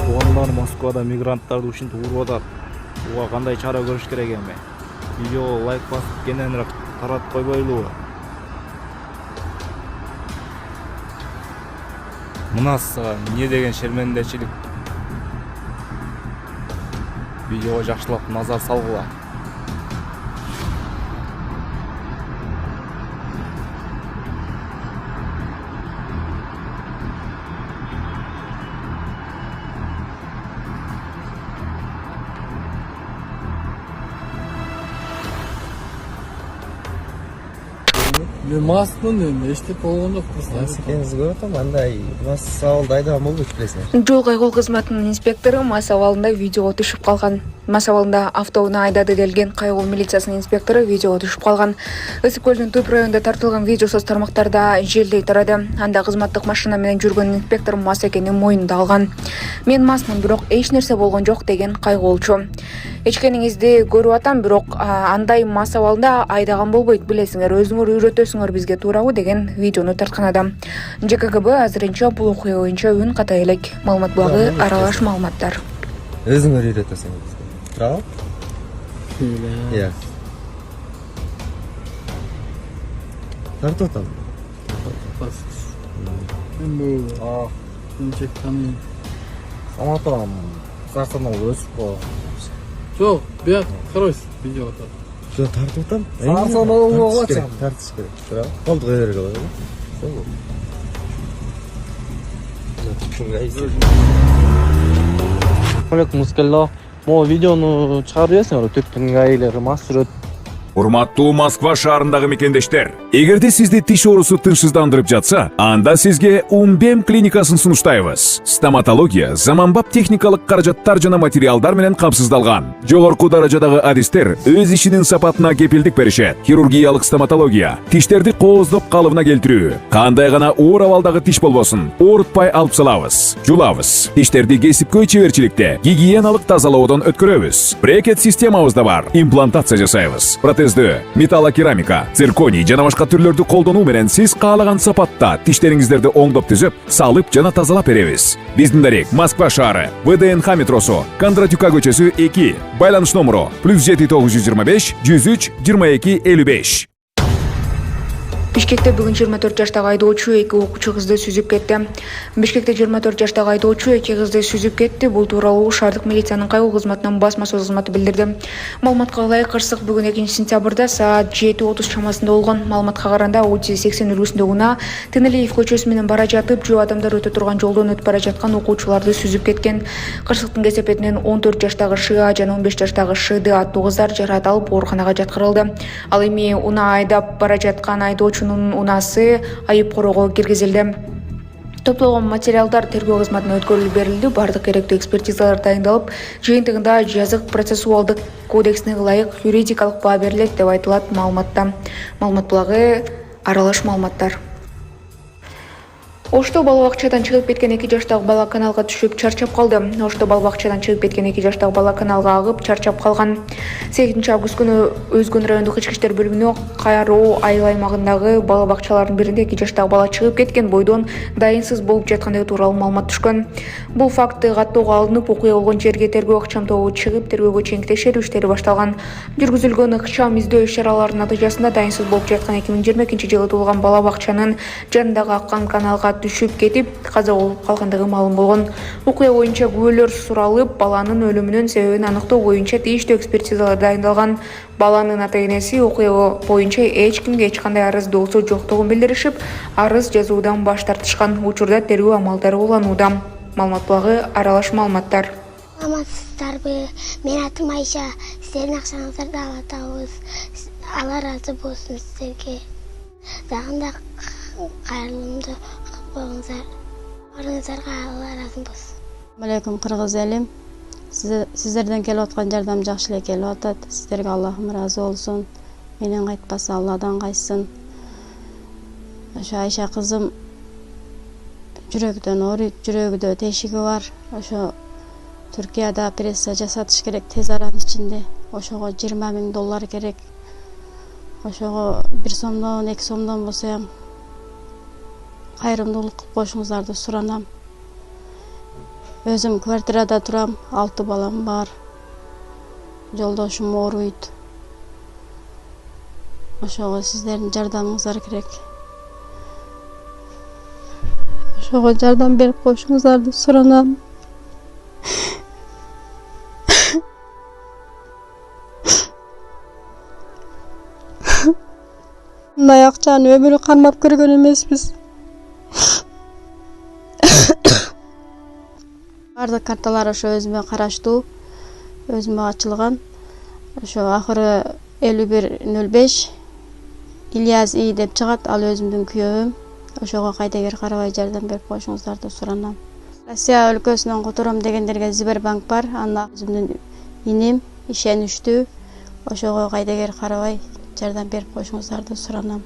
Туугандар Москвада мигранттарды ушинтип уруп атат. Буга кандай чара көрүш керек эми? Видеого лайк басып кененирээк таратып койбойлубу? Мына сага эмне деген шермендечилик. Видеого жакшылап назар салгыла. Мен мастын эми эчтеке болгон жок. Сендеріңіз көріп отырмын, андай мас ауылда айдаған болбойт білесіңдер. Жол кайгыл кызматынын инспектору мас абалында видеого түшүп калган. Мас абалында автоунаа айдады делген кайгыл милициясынын инспектору видеого түшүп калган. Ысык көлдүн түп районунда тартылган видео соц тармактарда желдей тарады. Анда кызматтык машина менен жүргөн инспектор мас экенин моюнда алган. Мен масмын, бирок эч нерсе болгон жок деген кайгылчу. Эчкениңизди көрүп атам, бирок андай мас абалында айдаган болбойт, билесиңер, өзүңөр үйрөтөсүңөр бизге туурабы деген видеону тарткан адам. ЖКГБ азырынча бул окуя боюнча үн ката элек. Маалымат булагы аралаш маалыматтар. Өзүңөр үйрөтөсүңөр бизге. Туурабы? Иә. Тартып атам. Мен бул инчек таны. Саматам. Сарсанал өсүп калган. Жок, бияк карайсыз видеода. Жо тартып атам. Сарсанал болгон чак. Тартыш керек. Туурабы? Болду кое берге болот. Алейкум ассалам. Мо видеону чыгарып берсеңер, төптүн гаилери мас жүрөт. Урматтуу Москва шаарындагы мекендештер, эгерде сизди тиш оорусу тынчсыздандырып жатса, анда сизге Умбем клиникасын сунуштайбыз. Стоматология заманбап техникалык каражаттар жана материалдар менен камсыздалган. Жогорку даражадагы адистер өз ишинин сапатына кепилдик беришет. Хирургиялык стоматология, тиштерди кооздоп калыбына келтирүү. Кандай гана оор абалдагы тиш болбосун, оорутпай алып салабыз, жулабыз. Тиштерди кесипкөй чеберчиликте, гигиеналык тазалоодон өткөрөбүз. Брекет системабыз да бар. Имплантация жасайбыз. Металлокерамика, цирконий жана башка түрлөрдү колдонуу менен сиз каалаган сапатта тиштериңиздерди оңдоп түзөп, салып жана тазалап беребиз. Биздин дарек Москва шаары, ВДНХ метросу, Кондратюка көчөсү 2, байланыш номеру +7 925 103 22 55. Бишкекте бүгүн 24 жаштагы айдоочу 2 окуучу кызды сүзүп кетти. Бишкекте 24 жаштагы айдоочу 2 кызды сүзүп кетти. Бул тууралуу шаардык милициянын кайгыл кызматынын басма сөз кызматы билдирди. Маалыматка ылайык, кырсык бүгүн 2-сентябрда саат 7:30 чамасында болгон. Маалыматка караганда Audi 80 үлгүсүндө унаа Тынылиев көчөсү менен бара жатып, жөө адамдар өтө турган жолдон өтүп бара жаткан окуучуларды сүзүп кеткен. Кырсыктын кесепетинен 14 жаштагы ША жана 15 жаштагы ШД аттуу кыздар жараат алып ооруканага жаткырылды. Ал эми унаа айдап бара жаткан айдоочу унаасы айып короого киргизилди. Топтолгон материалдар тергөө кызматына өткөрүлүп берилди. Бардык керектүү экспертизалар дайындалып, жыйынтыгында жазык процессуалдык кодексине ылайык юридикалык баа берилет деп айтылат маалыматта. Маалымат булагы аралаш маалыматтар. Ошто бала бакчадан чыгып кеткен 2 жаштагы бала каналга түшүп чарчап калды. Ошто бала бакчадан чыгып кеткен 2 жаштагы бала каналга агып чарчап калган. 8-август күнү Өзгөн райондук ички иштер бөлүмүнө Кайроо айыл аймагындагы бала бакчалардын биринде 2 жаштагы бала чыгып кеткен бойдон дайынсыз болуп жаткандыгы тууралуу маалымат түшкөн. Бул факты каттоого алынып, окуя болгон жерге тергөө ыкчам тобу чыгып, тергөөгө чейинки текшерүү иштери башталган. Жүргүзүлгөн ыкчам издөө иш-чараларынын натыйжасында дайынсыз болуп жаткан 2022-жылы туулган бала бакчанын жанындагы аккан каналга түшүп кетип, каза болуп калгандыгы маалым болгон. Окуя боюнча күбөлөр суралып, баланын өлүмүнүн себебин аныктоо боюнча тийиштүү экспертизалар дайындалган. Баланын ата-энеси окуя боюнча эч кимге эч кандай арыздоосу жоктугун билдиришип, арыз жазуудан баш тартышкан. Учурда тергөө амалдары уланууда. Маалымат булагы аралаш маалыматтар. Амансыздарбы? Мен атым Айша. Сиздердин акчаңыздарды алып атабыз. Алла ыраазы болсун сиздерге. Дагында кайрылымды коюңуздар. Барыңыздарга Алла ыраазы болсун. Алейкум кыргыз элим. Сиздерден келип аткан жардам жакшы эле келип атат. Сиздерге Аллахым ыраазы болсун. Менен кайтпаса Алладан кайтсын. Ошо Айша кызым жүрөгүдөн ооруйт, жүрөгүдө тешиги бар. Ошо Түркияда операция жасатыш керек тез аранын ичинде. Ошого $20,000 керек. Ошого 1 сомдон, 2 сомдон болсо ham кайрымдуулук кылып коюшуңуздарды суранам. Өзүм квартирада турам, 6 балам бар. Жолдошум ооруйт. Ошого сиздердин жардамыңыздар керек. Ошого жардам берип коюшуңуздарды суранам. Мындай акчаны өмүрү кармап көргөн эмеспиз. Бардык карталар ошо өзүмө караштуу, өзүмө ачылган. Ошо акыры 5105 Ильяс И деп чыгат, ал өзүмдүн күйөөм. Ошого кайдагер карабай жардам берип коюшуңуздарды суранам. Россия өлкөсүнөн котором дегендерге Сбербанк бар, анда өзүмдүн иним ишеничтүү. Ошого кайдагер карабай жардам берип коюшуңуздарды суранам.